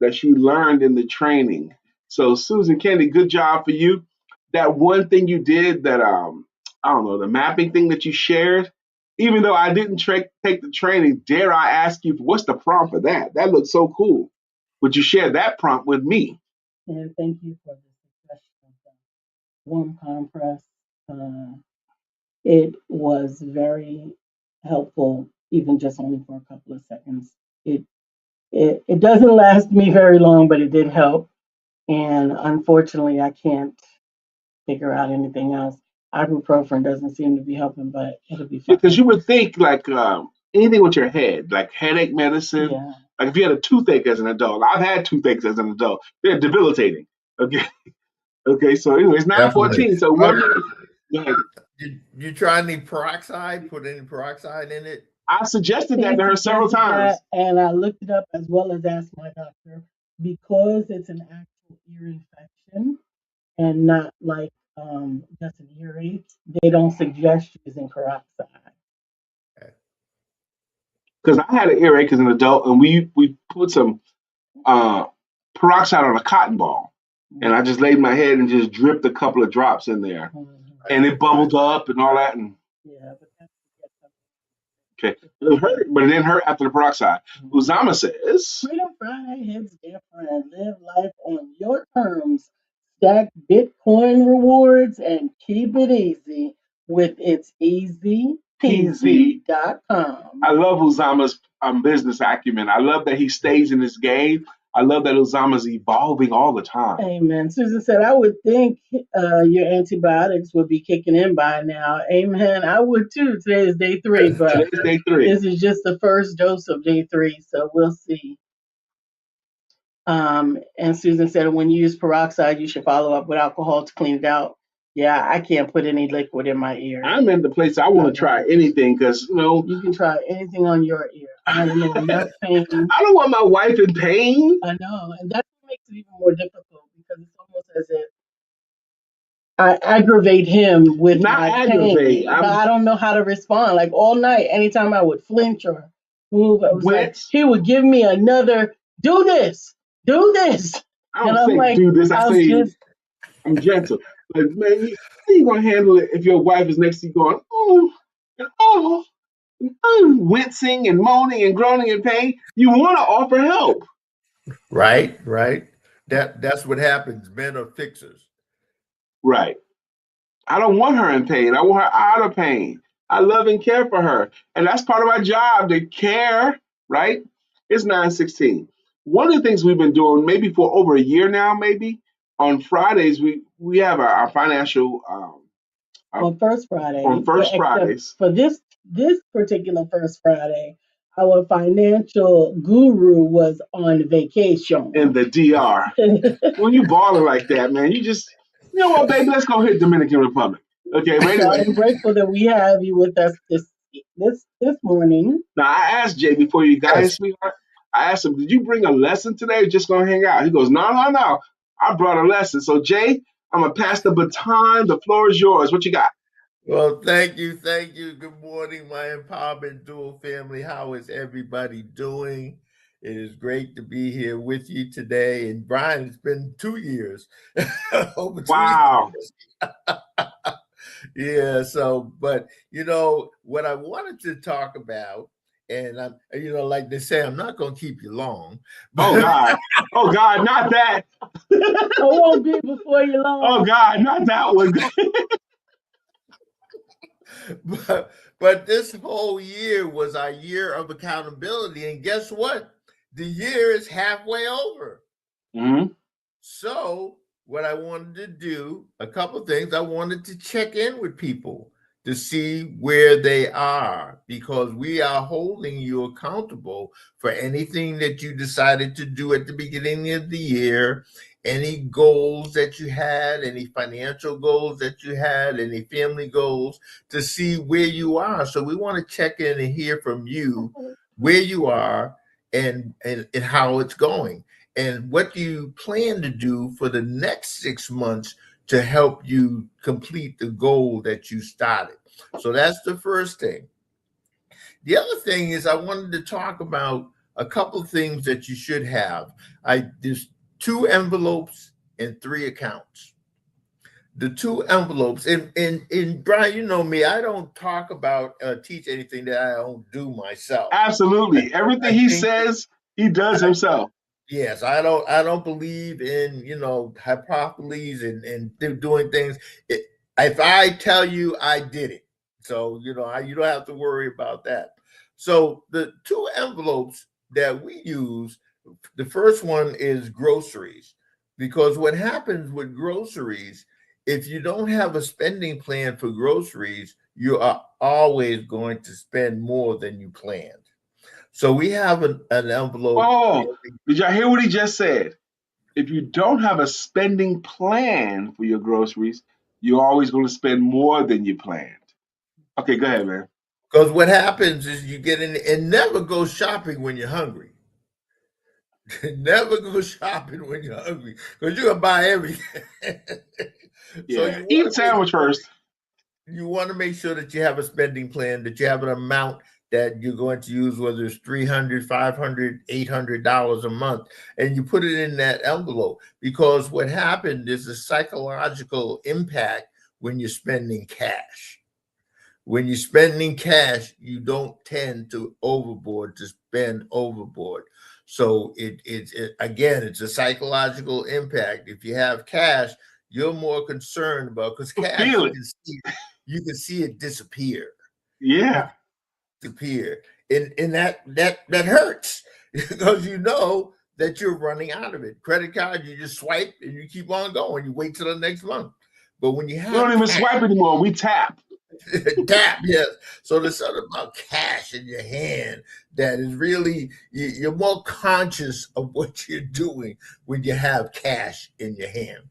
that she learned in the training. So Susan Kennedy, good job for you. That one thing you did that I don't know, the mapping thing that you shared, even though I didn't take the training, dare I ask you what's the prompt for that? That looks so cool. Would you share that prompt with me? And thank you for the suggestion of the warm compress. Uh, it was very helpful, even just only for a couple of seconds. It doesn't last me very long, but it did help. And unfortunately, I can't figure out anything else. Ibuprofen doesn't seem to be helping, but it'll be fine. Because you would think like anything with your head, like headache medicine. Yeah. Like if you had a toothache as an adult, I've had toothaches as an adult. They're debilitating. Okay. Okay. So anyway, it's Definitely. 9:14. So what? Go ahead. Did you try any peroxide? Put any peroxide in it? I suggested that to her several times. And I looked it up as well as asked my doctor because it's an actual ear infection and not like just an earache. They don't suggest using peroxide. Because I had an earache as an adult, and we put some uh, peroxide on a cotton ball, and I just laid my head and just dripped a couple of drops in there, and it bubbled up and all that. And Yeah, but that's okay, it hurt, but it didn't hurt after the peroxide. Uzama says, Freedom Friday hits different. Live life on your terms. Stack Bitcoin rewards and keep it easy with its easypeasy.com. I love Uzama's business acumen. I love that he stays in this game. I love that Uzama's evolving all the time. Amen. Susan said, I would think your antibiotics would be kicking in by now. Amen. I would too. Today is day 3, but Today's day 3. This is just the first dose of day 3, so we'll see. And Susan said, when you use peroxide, you should follow up with alcohol to clean it out. Yeah, I can't put any liquid in my ear. I'm in the place I want to try anything because, you can try anything on your ear. I am in enough pain. I don't want my wife in pain. I know, and that's what makes it even more difficult because it's almost as if I aggravate him with my pain. But I don't know how to respond. Like all night, anytime I would flinch or move, it was like he would give me another, do this. I don't say do this. I say I'm gentle. But man, how you gonna handle it if your wife is next to you going, wincing and moaning and groaning in pain? You want to offer help. Right. That's what happens. Men are fixers. Right. I don't want her in pain. I want her out of pain. I love and care for her. And that's part of my job, to care, right? It's 9:16. One of the things we've been doing, maybe for over a year now, maybe on Fridays, we have our financial on First Friday. On First Fridays. For this particular First Friday, our financial guru was on vacation in the DR. When you balling like that, man, you know what, baby? Let's go hit Dominican Republic. Okay, but anyway. I'm grateful that we have you with us this morning. Now I asked Jay before you guys, sweetheart. I asked him, did you bring a lesson today or just gonna hang out? He goes, no. I brought a lesson. So Jay, I'm gonna pass the baton. The floor is yours. What you got? Well, thank you. Good morning, my Empowerment Dual family. How is everybody doing? It is great to be here with you today. And Brian, it's been 2 years. Over 2 wow. Yeah. So, but what I wanted to talk about, and I'm, like they say, I'm not going to keep you long. Oh God, not that. I won't be before you long. Oh God, not that one. But this whole year was our year of accountability, and guess what? The year is halfway over. Mm-hmm. So what I wanted to do, a couple of things. I wanted to check in with people to see where they are, because we are holding you accountable for anything that you decided to do at the beginning of the year, any goals that you had, any financial goals that you had, any family goals, to see where you are. So we want to check in and hear from you where you are and how it's going, and what you plan to do for the next 6 months to help you complete the goal that you started. So that's the first thing. The other thing is I wanted to talk about a couple of things that you should have. There's 2 envelopes and 3 accounts. The 2 envelopes, and Brian, you know me, I don't talk about teach anything that I don't do myself. Absolutely. Everything he says, he does himself. Yes, I don't believe in, hyperbole and doing things. If I tell you, I did it. So, you don't have to worry about that. So the 2 envelopes that we use, the first one is groceries, because what happens with groceries, if you don't have a spending plan for groceries, you are always going to spend more than you planned. So we have an envelope. Oh, did y'all hear what he just said? If you don't have a spending plan for your groceries, you're always going to spend more than you planned. Okay, go ahead, man. Because what happens is you get in and never go shopping when you're hungry. Never go shopping when you're hungry because you're gonna buy everything. So Yeah, eat a sandwich first. You want to make sure that you have a spending plan, that you have an amount that you're going to use, whether it's $300, $500, $800 a month, and you put it in that envelope. Because what happened is a psychological impact when you're spending cash. When you're spending cash, you don't tend to spend overboard. So it's a psychological impact. If you have cash, you're more concerned about, because cash you can see it disappear. Yeah. Disappear. And that hurts because you know that you're running out of it. Credit card, you just swipe and you keep on going. You wait till the next month. But when you have we don't even swipe anymore, we tap. Tap, yes. So there's something about cash in your hand that is really, you're more conscious of what you're doing when you have cash in your hand.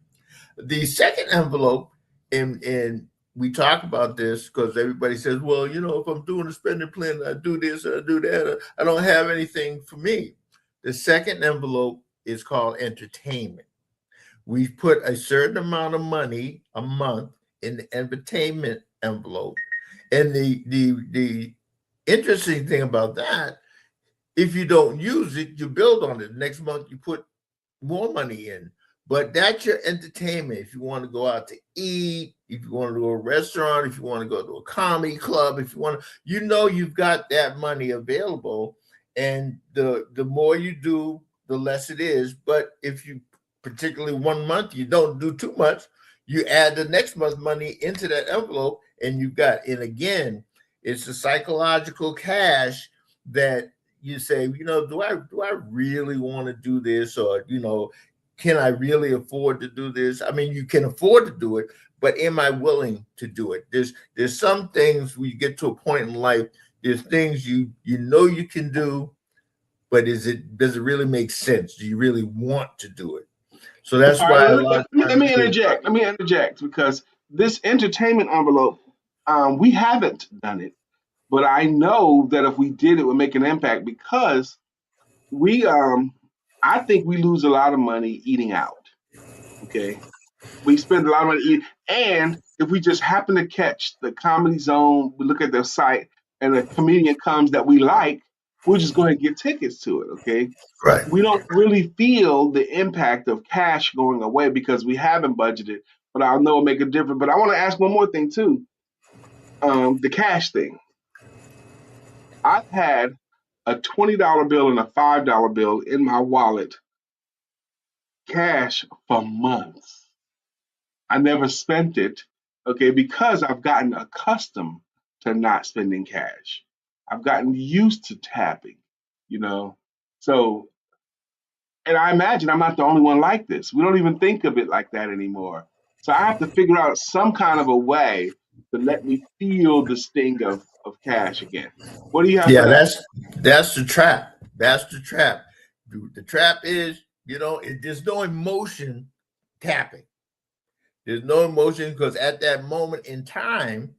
The second envelope, and we talk about this because everybody says, well, if I'm doing a spending plan, I do this, I do that, I don't have anything for me. The second envelope is called entertainment. We've put a certain amount of money a month in the entertainment envelope. And the interesting thing about that, if you don't use it, you build on it. Next month you put more money in. But that's your entertainment. If you want to go out to eat, if you want to go to a restaurant, if you want to go to a comedy club, if you want to, you've got that money available. And the more you do, the less it is. But if you, particularly 1 month, you don't do too much, you add the next month's money into that envelope, and and again, it's the psychological cash that you say, do I really want to do this? Or, can I really afford to do this? I mean, you can afford to do it, but am I willing to do it? There's some things we get to a point in life, there's things you can do, but does it really make sense? Do you really want to do it? So that's why let me interject. Let me interject because this entertainment envelope, we haven't done it, but I know that if we did, it would make an impact because I think we lose a lot of money eating out. Okay, we spend a lot of money eating, and if we just happen to catch the Comedy Zone, we look at their site, and a comedian comes that we like, we'll just go ahead and get tickets to it. Okay, right. We don't really feel the impact of cash going away because we haven't budgeted, but I know it'll make a difference. But I want to ask one more thing too. The cash thing. I've had a $20 bill and a $5 bill in my wallet, cash for months. I never spent it, okay, because I've gotten accustomed to not spending cash. I've gotten used to tapping, you know. So and I imagine I'm not the only one like this. We don't even think of it like that anymore. So I have to figure out some kind of a way to let me feel the sting of cash again. What do you have for that? That's the trap. That's the trap. The trap is, there's no emotion tapping. There's no emotion because at that moment in time,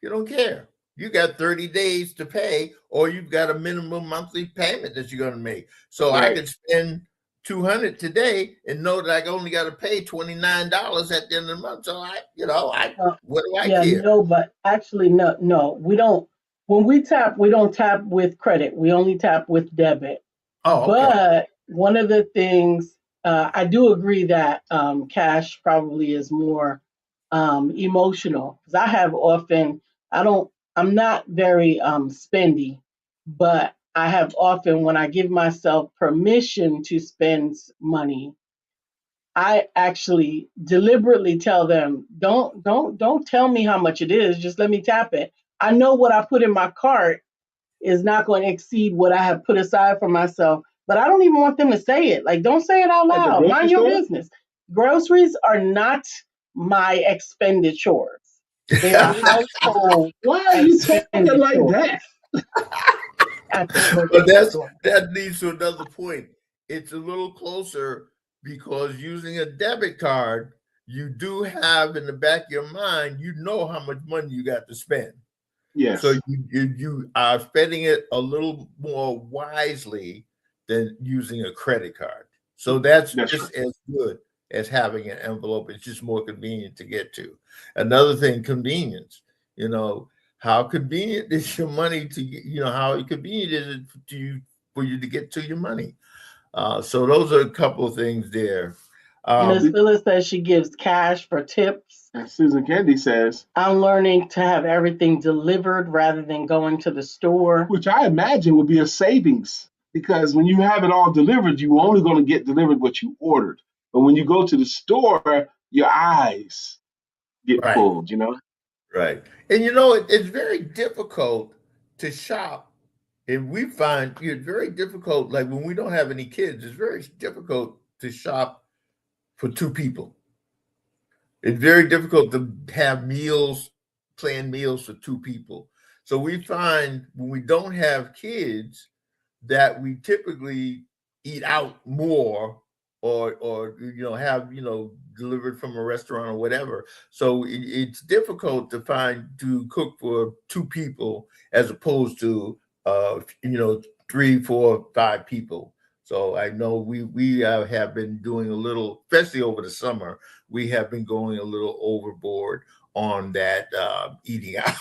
you don't care. You got 30 days to pay, or you've got a minimum monthly payment that you're going to make. So right. I could spend $200 today and know that I only got to pay $29 at the end of the month. So what do I care? No, but actually, no, we don't. When we tap, we don't tap with credit. We only tap with debit. Oh, okay. But one of the things I do agree that cash probably is more emotional because I have often I don't I'm not very spendy, but I have often when I give myself permission to spend money, I actually deliberately tell them, don't tell me how much it is, just let me tap it. I know what I put in my cart is not going to exceed what I have put aside for myself, but I don't even want them to say it. Like, don't say it out At the loud. grocery Mind your store? business. Groceries are not my expenditures. They are household Why are you talking like expenditures that? at the grocery But store. that leads to another point. It's a little closer because using a debit card, you do have in the back of your mind, you know how much money you got to spend. So Yes, you are spending it a little more wisely than using a credit card. So that's that's right. just as good as having an envelope. It's just more convenient to get to. Another thing, convenience. You know, how convenient is your money to get, how convenient is it to you for you to get to your money? So those are a couple of things there. Miss Um, Phyllis says she gives cash for tips. And Susan Candy says, I'm learning to have everything delivered rather than going to the store. which I imagine would be a savings because when you have it all delivered, you're only going to get delivered what you ordered. But when you go to the store, your eyes get right. pulled, you know? Right. And it's very difficult to shop. And we find it's very difficult, like when we don't have any kids, it's very difficult to shop for two people. It's very difficult to have meals, plan meals for two people. So we find when we don't have kids that we typically eat out more or have delivered from a restaurant or whatever. So it's difficult to cook for two people as opposed to 3, 4, 5 people. So I know we have been doing a little, especially over the summer, we have been going a little overboard on that eating out.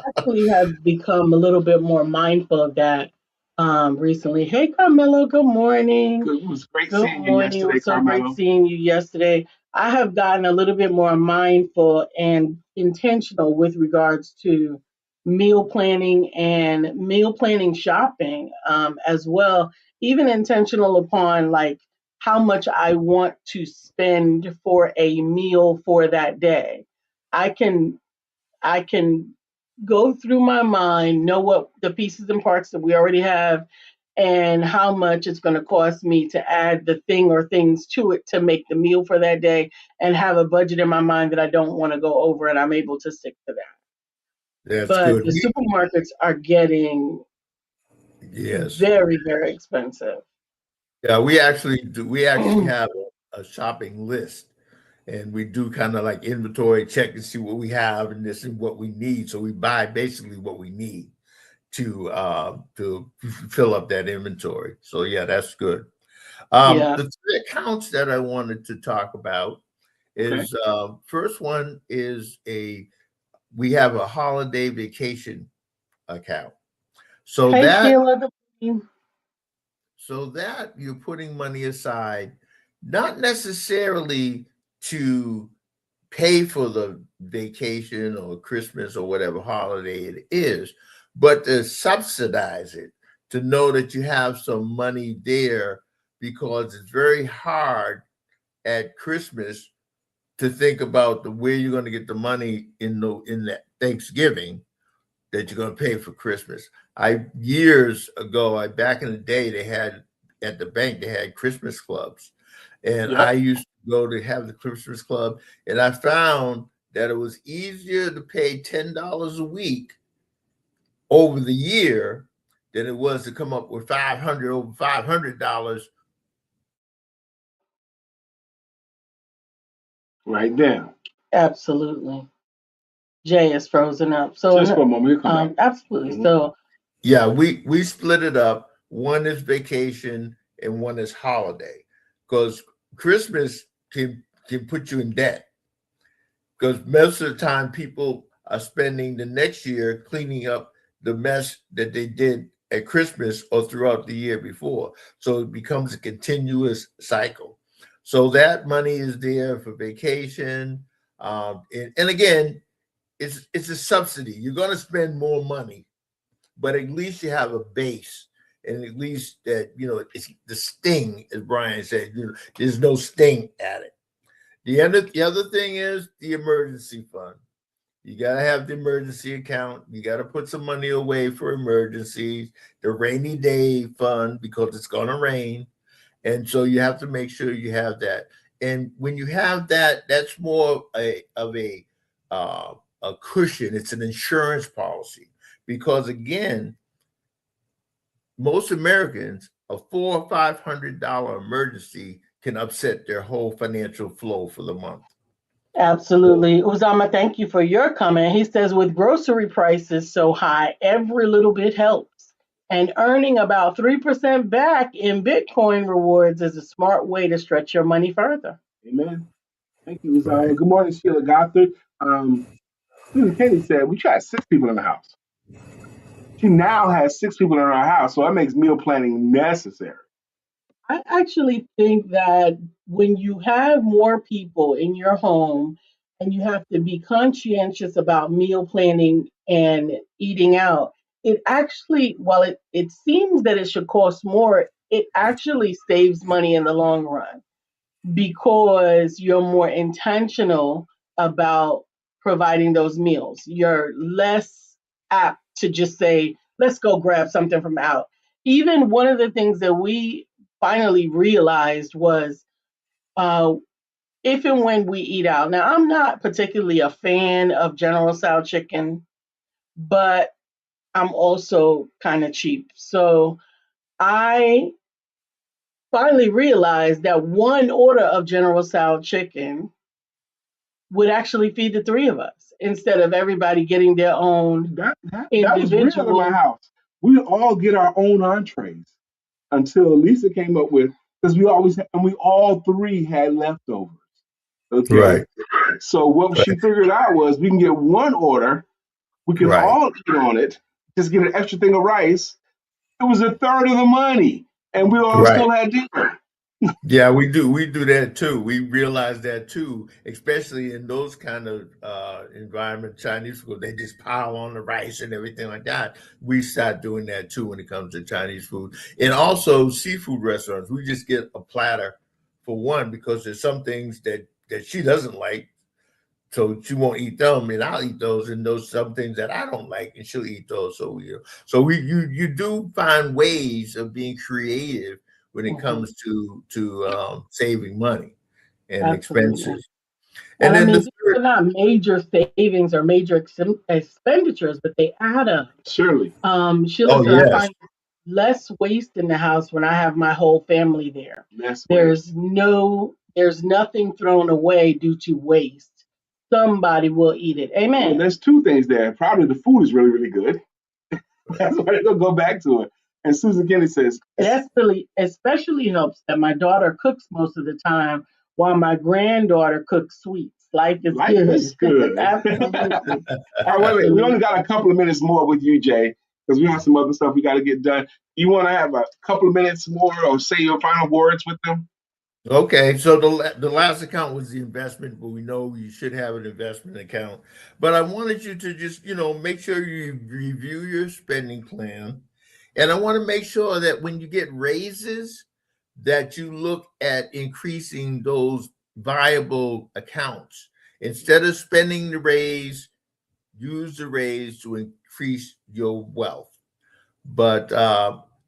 Actually have become a little bit more mindful of that recently. Hey, Carmelo, good morning. It was great Good seeing you morning. It yesterday, was so great Carmelo. seeing you yesterday. I have gotten a little bit more mindful and intentional with regards to meal planning shopping as well. Even intentional upon like how much I want to spend for a meal for that day. I can I can go through my mind, know what the pieces and parts that we already have, and how much it's going to cost me to add the thing or things to it to make the meal for that day, and have a budget in my mind that I don't want to go over, and I'm able to stick to that. That's But good. the supermarkets are getting Yes. very, very expensive. Yeah, we actually do. We actually have a shopping list, and we do kind of like inventory check and see what we have and this and what we need. So we buy basically what we need to fill up that inventory. So yeah, that's good. Yeah. The three accounts that I wanted to talk about Okay. is first one is we have a holiday vacation account. So Hey, that Sheila. The Queen. So that you're putting money aside, not necessarily to pay for the vacation or Christmas or whatever holiday it is, but to subsidize it, to know that you have some money there because it's very hard at Christmas to think about the where you're going to get the money in that Thanksgiving that you're going to pay for Christmas. Years ago, I back in the day, they had at the bank they had Christmas clubs, and I Yep. used to go to have the Christmas club, and I found that it was easier to pay $10 a week over the year than it was to come up with over $500. Right there. Absolutely. Jay is frozen up. Just for a moment, he'll come back. Absolutely. Mhm. So Yeah, we split it up. One is vacation and one is holiday, because Christmas can put you in debt. Because most of the time, people spending the next year cleaning up the mess that they did at Christmas or throughout the year before. So it becomes a continuous cycle. So that money is there for vacation. And again, it's a subsidy. You're going to spend more money, but at least you have a base. And at least that, it's the sting, as Brian said, there's no sting at it. The other thing is the emergency fund. You got to have the emergency account. You got to put some money away for emergencies, the rainy day fund, because it's going to rain. And so you have to make sure you have that. And when you have that, that's more of a cushion. It's an insurance policy, because again, most Americans, a $400 or $500 emergency can upset their whole financial flow for the month. Absolutely. Uzama, thank you for your comment. He says, with grocery prices so high, every little bit helps. And earning about 3% back in Bitcoin rewards is a smart way to stretch your money further. Amen. Thank you, Uzama. Right. Good morning, Sheila Gothard. Susan Kenny said, we got 6 people in the house. She now has 6 people in her house, so that makes meal planning necessary. I actually think that when you have more people in your home and you have to be conscientious about meal planning and eating out, it actually, while it seems that it should cost more, it actually saves money in the long run, because you're more intentional about providing those meals. You're less apt to just say, let's go grab something from out. Even one of the things that we finally realized was, if and when we eat out. Now, I'm not particularly a fan of General Tso chicken, but I'm also kind of cheap. So I finally realized that one order of General Tso chicken would actually feed the 3 of us, instead of everybody getting their own individual. That was real in my house. We all get our own entrees until Lisa came up with, because we all 3 had leftovers. Okay. Right. So what she figured out was, we can get one order, we can all eat on it, just get an extra thing of rice. It was a third of the money, and we all still had dinner. Yeah, we do that too. We realize that too, especially in those kind of environment, Chinese food. They just pile on the rice and everything like that. We start doing that too when it comes to Chinese food, and also seafood restaurants. We just get a platter for one, because there's some things that she doesn't like, so she won't eat them, and I'll eat those, and those some things that I don't like, and she'll eat those. So you do find ways of being creative when it comes to saving money and expenses. And then these are not major savings or major expenditures, but they add up. Surely. Sheila said, I find less waste in the house when I have my whole family there. There's nothing thrown away due to waste. Somebody will eat it. Amen. Well, there's 2 things there. Probably the food is really, really good. That's why they're gonna go back to it. And Susan Kenny says, that's really especially helps that my daughter cooks most of the time, while my granddaughter cooks sweets. Life is good. Absolutely. All right, wait. We only got a couple of minutes more with you, Jay, because we have some other stuff we got to get done. You want to have a couple of minutes more, or say your final words with them? Okay, so the last account was the investment, but we know you should have an investment account. But I wanted you to just, make sure you review your spending plan. And I want to make sure that when you get raises, that you look at increasing those viable accounts. Instead of spending the raise, use the raise to increase your wealth. But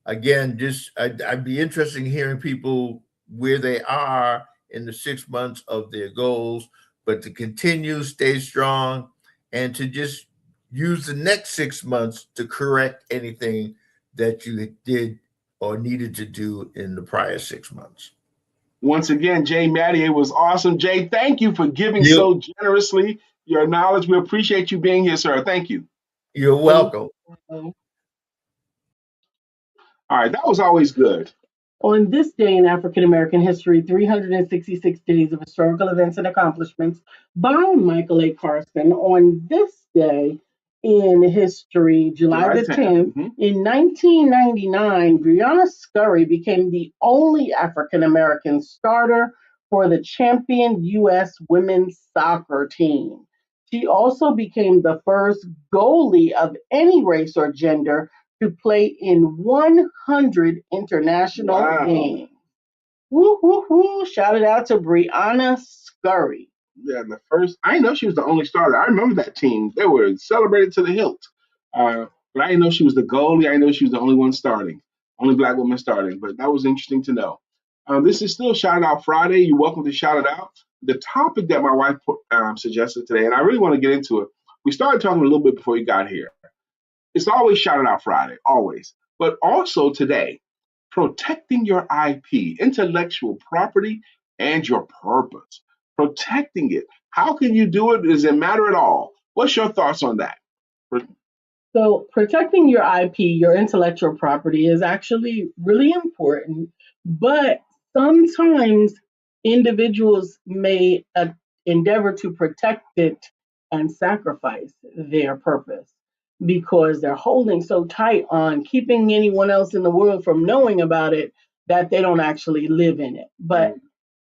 again, I'd be interested in hearing people where they are in the 6 months of their goals, but to continue, stay strong, and to just use the next 6 months to correct anything that you did or needed to do in the prior 6 months. Once again, Jay Matty, it was awesome. Jay, thank you for giving so generously your knowledge. We appreciate you being here, sir. Thank you. You're welcome. All right, that was always good. On this day in African American history, 366 days of historical events and accomplishments by Michael A. Carson. On this day in history, July July the 10th. 10th, in 1999, Brianna Scurry became the only African American starter for the champion U.S. women's soccer team. She also became the first goalie of any race or gender to play in 100 international games. Woo, woo, woo. Shout it out to Brianna Scurry. Yeah, the first. I didn't know she was the only starter. I remember that team. They were celebrated to the hilt. But I didn't know she was the goalie. I didn't know she was the only one starting, only black woman starting. But that was interesting to know. This is still Shout It Out Friday. You're welcome to shout it out. The topic that my wife suggested today, and I really want to get into it. We started talking a little bit before you got here. It's always Shout It Out Friday, always. But also today, protecting your IP, intellectual property, and your purpose. Protecting it. How can you do it? Does it matter at all? What's your thoughts on that? So, protecting your IP, your intellectual property, is actually really important, but sometimes individuals may endeavor to protect it and sacrifice their purpose because they're holding so tight on keeping anyone else in the world from knowing about it that they don't actually live in it. But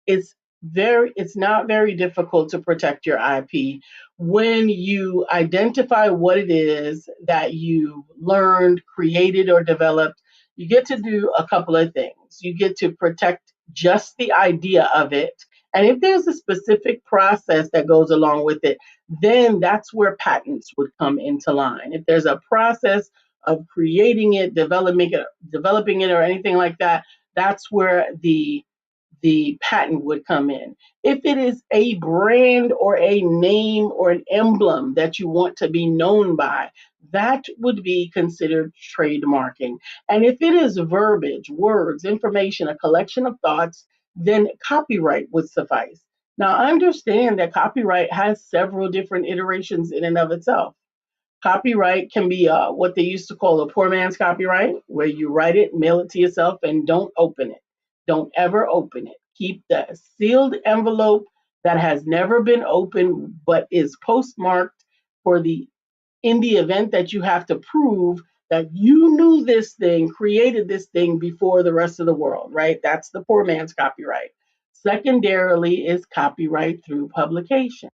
it's it's not very difficult to protect your IP when you identify what it is that you learned, created, or developed. You get to do a couple of things. You get to protect just the idea of it. And if there's a specific process that goes along with it, then that's where patents would come into line. If there's a process of creating it, developing it, or anything like that, that's where the patent would come in. If it is a brand or a name or an emblem that you want to be known by, that would be considered trademarking. And if it is verbiage, words, information, a collection of thoughts, then copyright would suffice. Now, understand that copyright has several different iterations in and of itself. Copyright can be what they used to call a poor man's copyright, where you write it, mail it to yourself, and don't open it. Don't ever open it. Keep the sealed envelope that has never been opened but is postmarked for the in the event that you have to prove that you knew this thing, created this thing before the rest of the world, right? That's the poor man's copyright. Secondarily is copyright through publication.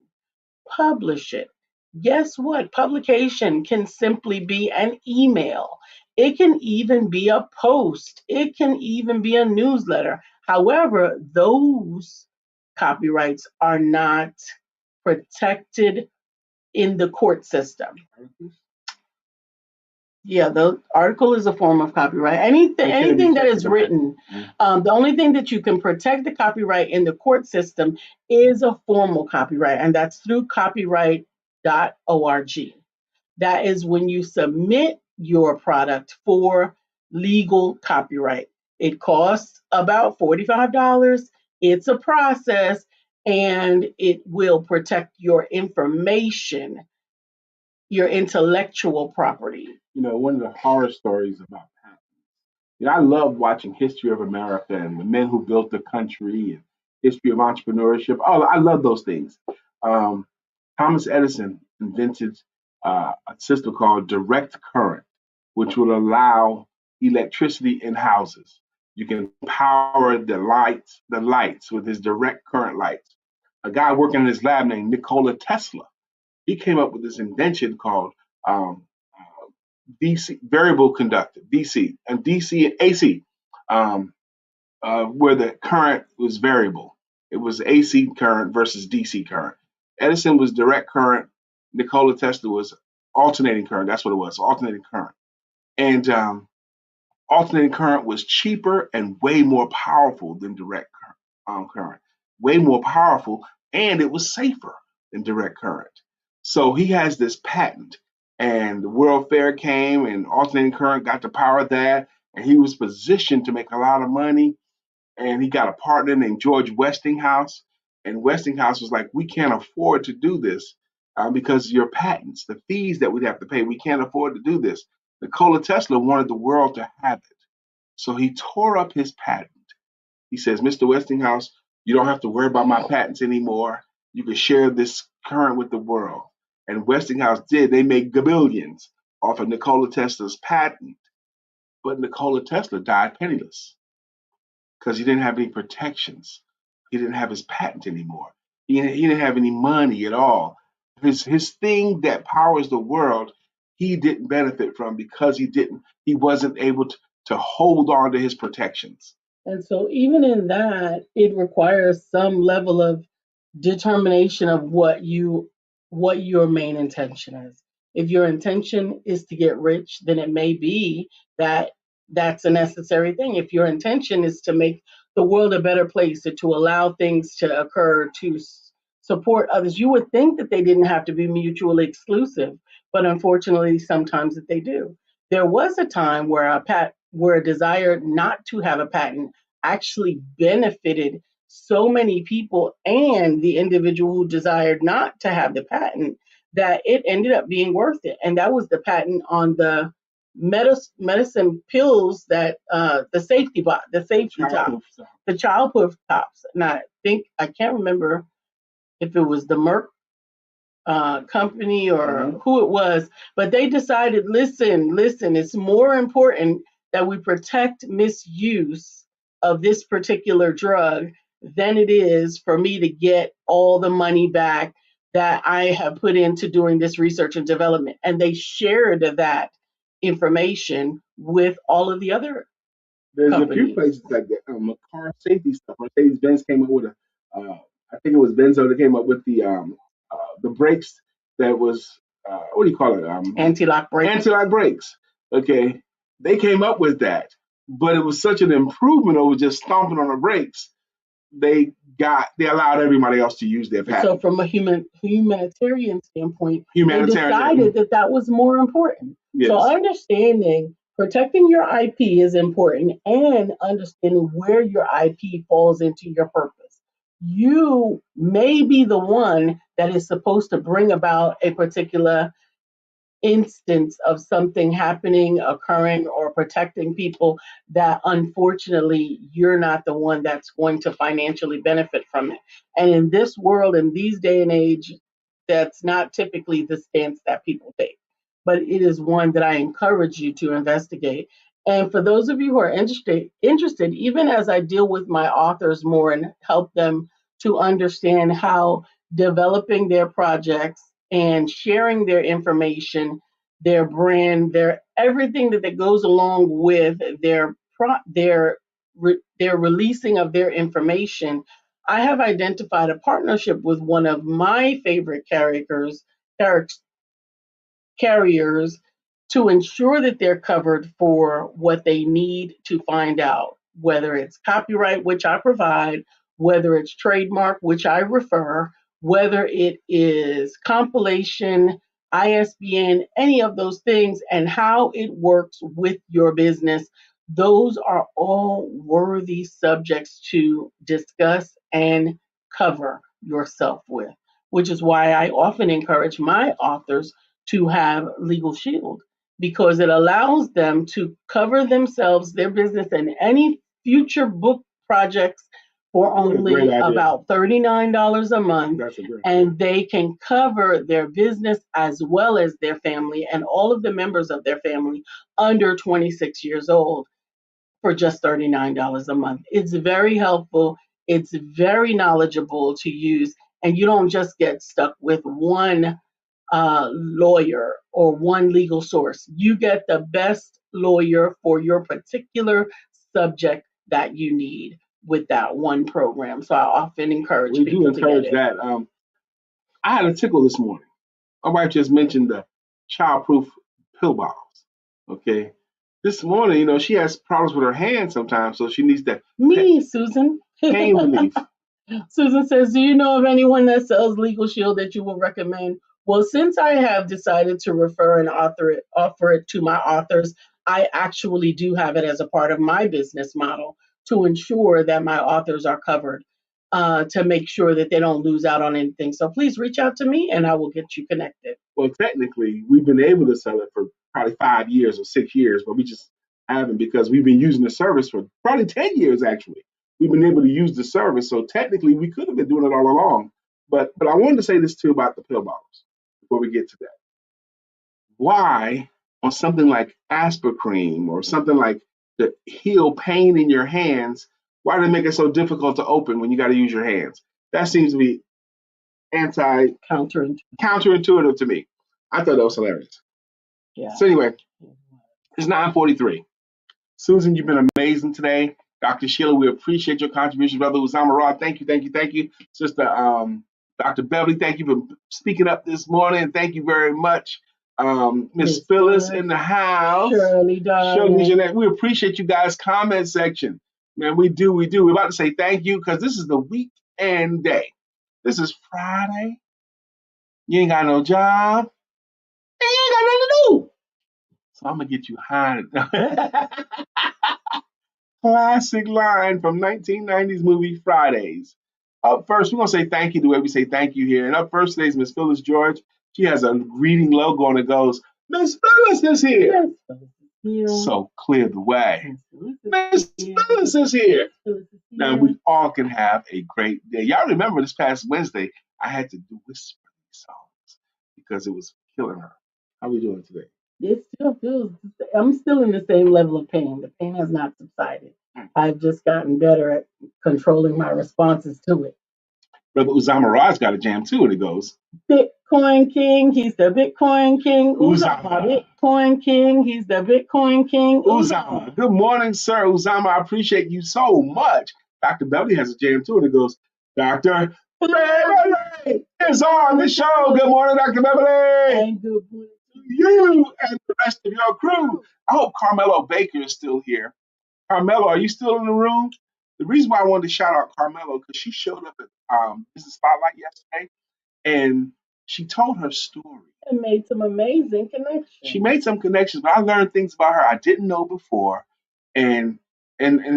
Publish it. Guess what? Publication can simply be an email. It can even be a post. It can even be a newsletter. However, those copyrights are not protected in the court system. Yeah, the article is a form of copyright. Anything that is written, the only thing that you can protect the copyright in the court system is a formal copyright, and that's through copyright.org. That is when you submit your product for legal copyright. It costs about $45. It's a process, and it will protect your information, your intellectual property. One of the horror stories about patents. I love watching History of America and the men who built the country and history of entrepreneurship. Oh, I love those things. Um, Thomas Edison invented a system called direct current, which will allow electricity in houses. You can power the lights with his direct current lights. A guy working in his lab named Nikola Tesla, he came up with this invention called um, DC variable conductor, DC and DC and AC, um, where the current was variable. It was AC current versus DC current. Edison was direct current. Nikola Tesla was alternating current. That's what it was, alternating current. And alternating current was cheaper and way more powerful than direct current. Way more powerful, and it was safer than direct current. So he has this patent, and the World Fair came, and alternating current got to power that, and he was positioned to make a lot of money. And he got a partner named George Westinghouse, and Westinghouse was like, "We can't afford to do this because of your patents, the fees that we'd have to pay. We can't afford to do this." Nikola Tesla wanted the world to have it. So he tore up his patent. He says, Mr. Westinghouse, you don't have to worry about my patents anymore. You can share this current with the world. And Westinghouse did. They made billions off of Nikola Tesla's patent. But Nikola Tesla died penniless because he didn't have any protections. He didn't have his patent anymore. He didn't have any money at all. His thing that powers the world, he didn't benefit from because he wasn't able to hold on to his protections. And so, even in that, it requires some level of determination of what your main intention is. If your intention is to get rich, then it may be that that's a necessary thing. If your intention is to make the world a better place, or to allow things to occur to support others, you would think that they didn't have to be mutually exclusive, but unfortunately, sometimes that they do. There was a time where a desire not to have a patent actually benefited so many people and the individual who desired not to have the patent, that it ended up being worth it. And that was the patent on the medicine pills that the safety tops, the childproof tops. And I can't remember if it was the Merck company or who it was, but they decided, listen, it's more important that we protect misuse of this particular drug than it is for me to get all the money back that I have put into doing this research and development. And they shared that information with all of the other There's a few companies. places like that. Car safety stuff. Mercedes Benz came up with I think it was Benzo that came up with the brakes that was, what do you call it? Anti-lock brakes. Anti-lock brakes. Okay, they came up with that, but it was such an improvement over just stomping on the brakes. They allowed everybody else to use their patent. So from a humanitarian standpoint, they decided that was more important. Yes. So understanding protecting your IP is important, and understanding where your IP falls into your purpose. You may be the one that is supposed to bring about a particular instance of something happening, occurring, or protecting people that unfortunately you're not the one that's going to financially benefit from it. And in this world, in these day and age, that's not typically the stance that people take. But it is one that I encourage you to investigate. And for those of you who are interested, even as I deal with my authors more and help them to understand how developing their projects and sharing their information, their brand, their everything that goes along with their releasing of their information, I have identified a partnership with one of my favorite carriers to ensure that they're covered for what they need to find out, whether it's copyright, which I provide, whether it's trademark, which I refer, whether it is compilation, ISBN, any of those things, and how it works with your business. Those are all worthy subjects to discuss and cover yourself with, which is why I often encourage my authors to have Legal Shield, because it allows them to cover themselves, their business, and any future book projects for only about $39 a month. And they can cover their business as well as their family and all of the members of their family under 26 years old for just $39 a month. It's very helpful. It's very knowledgeable to use. And you don't just get stuck with one lawyer or one legal source. You get the best lawyer for your particular subject that you need with that one program. So I often encourage people to get it. That. I had a tickle this morning. My wife just mentioned the childproof pill bottles. Okay. This morning, she has problems with her hand sometimes, so she needs that Susan. pain relief. Susan says, do you know of anyone that sells Legal Shield that you would recommend? Well, since I have decided to refer and offer it to my authors, I actually do have it as a part of my business model to ensure that my authors are covered, to make sure that they don't lose out on anything. So please reach out to me and I will get you connected. Well, technically, we've been able to sell it for probably 5 years or 6 years, but we just haven't, because we've been using the service for probably 10 years, actually. We've been able to use the service. So technically, we could have been doing it all along. But I wanted to say this too about the pill bottles before we get to that. Why, on something like Aspercream or something like to heal pain in your hands, why do they make it so difficult to open when you got to use your hands? That seems to be counterintuitive to me. I thought that was hilarious. Yeah. So anyway, it's 9:43. Susan, you've been amazing today. Dr. Sheila, we appreciate your contribution. Brother Uzama Rod, thank you. Sister Dr. Beverly, thank you for speaking up this morning. Thank you very much. Miss Phyllis in the house. Shirley, darling. Jeanette, we appreciate you guys' comment section. Man, we do. We're about to say thank you because this is the weekend day. This is Friday. You ain't got no job. And you ain't got nothing to do. So I'm going to get you high. Classic line from 1990s movie Fridays. Up first, we're going to say thank you the way we say thank you here. And up first today is Miss Phyllis George. She has a greeting logo and it goes, Miss Phyllis is here. So clear the way. Miss Phyllis is here. Now we all can have a great day. Y'all remember this past Wednesday, I had to do whispering songs because it was killing her. How are we doing today? It still feels, I'm still in the same level of pain. The pain has not subsided. I've just gotten better at controlling my responses to it. Brother Uzama Rod's got a jam too, and it goes, Bitcoin King, he's the Bitcoin King. Uzama. Bitcoin King, he's the Bitcoin King. Uzama. Good morning, sir. Uzama, I appreciate you so much. Dr. Beverly has a jam too, and it goes, Dr. Beverly is on the show. Good morning, Dr. Beverly. And good morning to you and the rest of your crew. I hope Carmelo Baker is still here. Carmelo, are you still in the room? The reason why I wanted to shout out Carmelo because she showed up at Business Spotlight yesterday, and she told her story. And made some amazing connections. She made some connections, but I learned things about her I didn't know before. And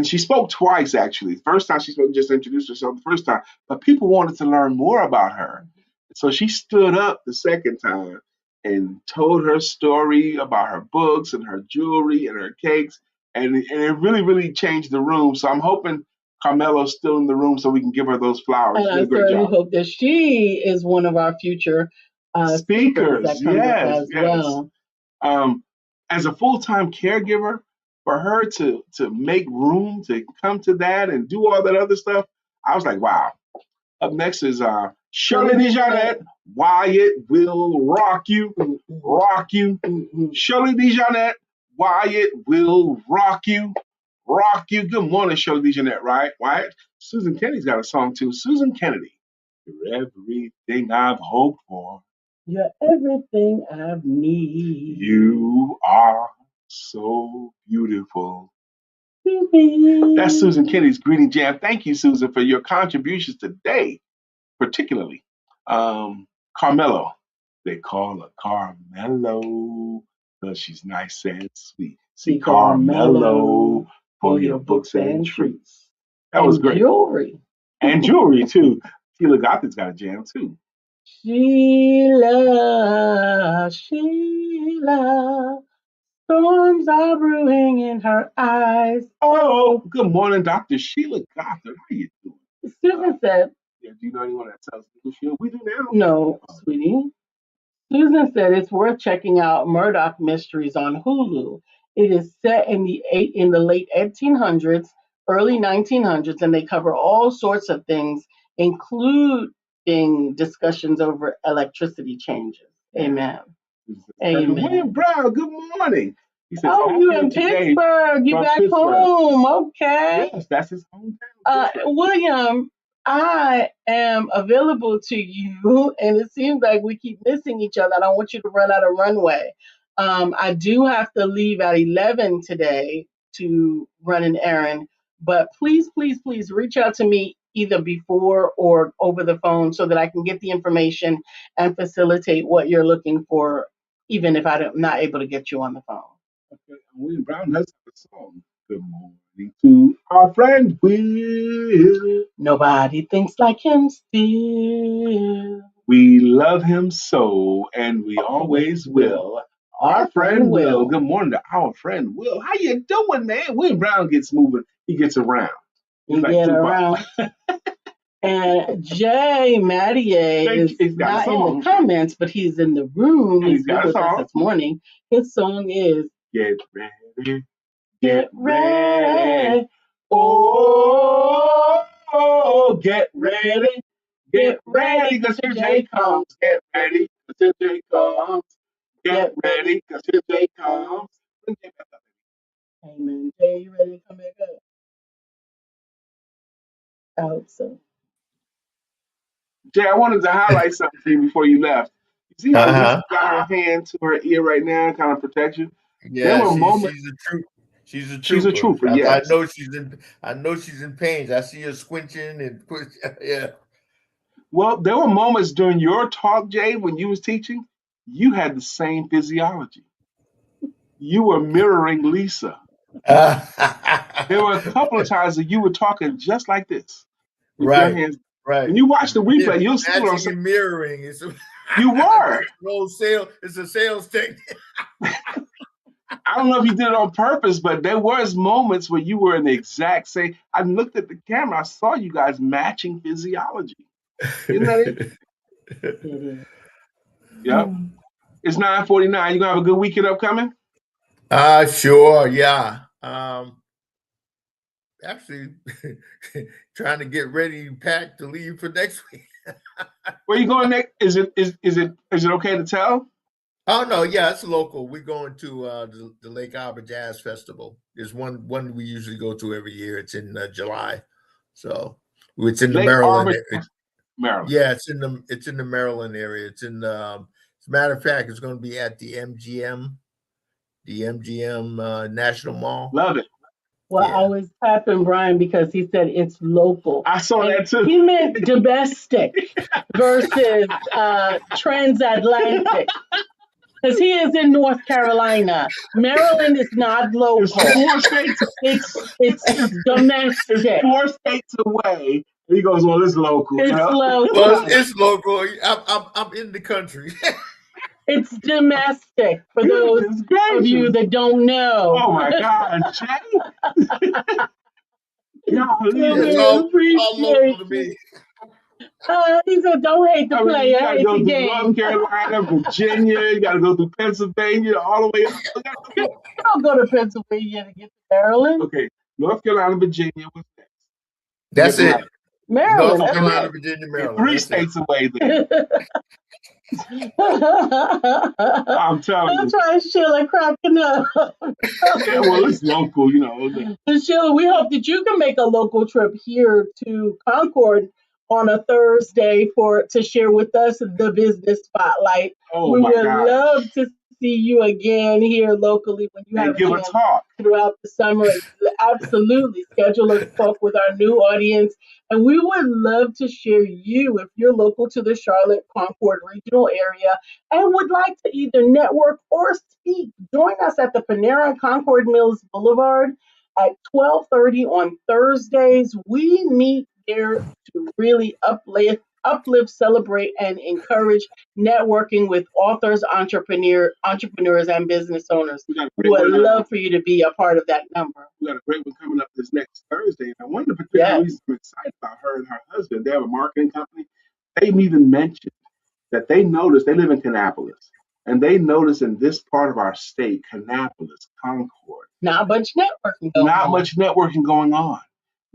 she spoke twice, actually. First time she spoke, just introduced herself the first time, but people wanted to learn more about her. So she stood up the second time and told her story about her books and her jewelry and her cakes. And it really, really changed the room. So I'm hoping Carmelo's still in the room so we can give her those flowers. And I certainly hope that she is one of our future speakers that comes up as well. As a full-time caregiver, for her to make room to come to that and do all that other stuff, I was like, wow. Up next is Shirley DeJohnette. Wyatt will rock you, rock you. Shirley DeJohnette. Wyatt will rock you, rock you. Good morning, Shirley DeJohnette, right? Wyatt. Susan Kennedy's got a song too. Susan Kennedy. You're everything I've hoped for. You're everything I've needed. You are so beautiful. That's Susan Kennedy's greeting jam. Thank you, Susan, for your contributions today, particularly. Carmelo. They call her Carmelo because she's nice and sweet. See, Carmelo for your books and treats. That was great. Jewelry. And jewelry, too. Sheila Gotham's got a jam, too. Sheila, storms are brewing in her eyes. Oh, good morning, Dr. Sheila Gothard. How you doing? Susan said. Yeah, do you know anyone that sells Sheila? We do now. No, sweetie. Susan said it's worth checking out Murdoch Mysteries on Hulu. It is set in the late 1800s, early 1900s, and they cover all sorts of things, including discussions over electricity changes. Amen. Amen. William Brown, good morning. He says, oh, you in Pittsburgh. You back home. Okay. Yes, that's his hometown. William, I am available to you, and it seems like we keep missing each other. I don't want you to run out of runway. I do have to leave at 11 today to run an errand, but please, please, please reach out to me either before or over the phone so that I can get the information and facilitate what you're looking for, even if I'm not able to get you on the phone. Okay. William Brown has a song. Good morning to our friend Will. Nobody thinks like him still. We love him so, and we always will. Our friend Will. Good morning to our friend Will. How you doing, man? Will Brown gets moving. He gets around. He's like get around. And Jay Mattier is not in the comments, but he's in the room. He's been with us this morning. His song is Get Ready. Get ready. Oh, get ready. Get ready, because your Jay comes. Get ready, because your Jay comes. Get ready, because your Jay comes. Amen. Jay, you ready to come back up? I hope so. Jay, I wanted to highlight something to you before you left. You see how Lisa got her hand to her ear right now, kind of protection? Yeah, there were moments. She's a trooper. She's a trooper. Yes. I know she's in pain. I see her squinching and yeah. Well, there were moments during your talk, Jay, when you was teaching, you had the same physiology. You were mirroring Lisa. There were a couple of times that you were talking just like this. With right. Your hands. Right. When you watch the replay, you'll see what I'm saying. Mirroring. You were. It's a sales technique. I don't know if you did it on purpose, but there was moments where you were in the exact same. I looked at the camera. I saw you guys matching physiology. Isn't that it? Yep. It's 9:49. You gonna have a good weekend upcoming? Sure. Yeah. Actually, trying to get ready, packed to leave for next week. Where you going next? Is it okay to tell? Oh no, yeah, it's local. We're going to the Lake Arbor Jazz Festival. There's one we usually go to every year. It's in July, so it's in the Maryland. Maryland. Yeah, it's in the Maryland area. It's in as a matter of fact, it's going to be at the MGM National Mall. Love it. Well, yeah. I was tapping Brian because he said it's local. I saw that too. He meant domestic versus transatlantic. Because he is in North Carolina. Maryland is not local. It's domestic. It's 4 states away. He goes, well, it's local. It's local. Well, it's local. I'm in the country. It's domestic for those of you that don't know. Oh my God, Jay! It's all local to me. He said, "Don't hate the player, you gotta hate go the through game." North Carolina, Virginia. You got to go through Pennsylvania, all the way up. You don't go to Pennsylvania to get to Maryland. Okay, North Carolina, Virginia. What's next? That's it. Maryland. North Carolina, Virginia, Maryland. 3 states away there. I'm telling you. That's why Sheila cracking up. Yeah, well, it's local, you know. And Sheila, we hope that you can make a local trip here to Concord on a Thursday to share with us the business spotlight. We would love to see you again here locally when you have a talk throughout the summer. Absolutely. Schedule a talk with our new audience. And we would love to share you if you're local to the Charlotte Concord regional area and would like to either network or speak. Join us at the Panera Concord Mills Boulevard at 12:30 on Thursdays. We meet there to really uplift, celebrate, and encourage networking with authors, entrepreneurs, and business owners. We would love for you to be a part of that number. We got a great one coming up this next Thursday. And one of the particular reasons I'm excited about her and her husband, they have a marketing company. They even mentioned that they noticed, they live in Kannapolis, and they noticed in this part of our state, Kannapolis, Concord, not much networking going on.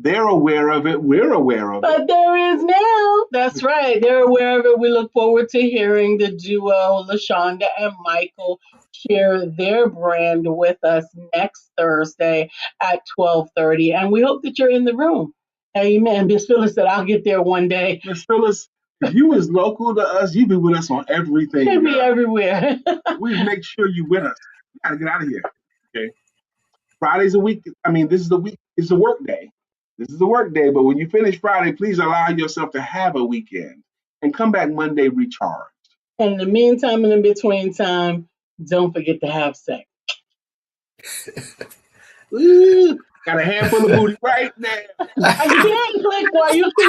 They're aware of it. We're aware of it. But there is now. That's right. They're aware of it. We look forward to hearing the duo, LaShonda and Michael, share their brand with us next Thursday at 12:30. And we hope that you're in the room. Amen. Miss Phyllis said, I'll get there one day. Miss Phyllis, if you was local to us, you'd be with us on everything. You'd be everywhere. We make sure you with us. You got to get out of here. Okay. Friday's a week. I mean, this is the week. It's a work day. This is a work day, but when you finish Friday, please allow yourself to have a weekend and come back Monday recharged. And in the meantime, and in between time, don't forget to have sex. Ooh, got a handful of booty right now. I can't click while you keep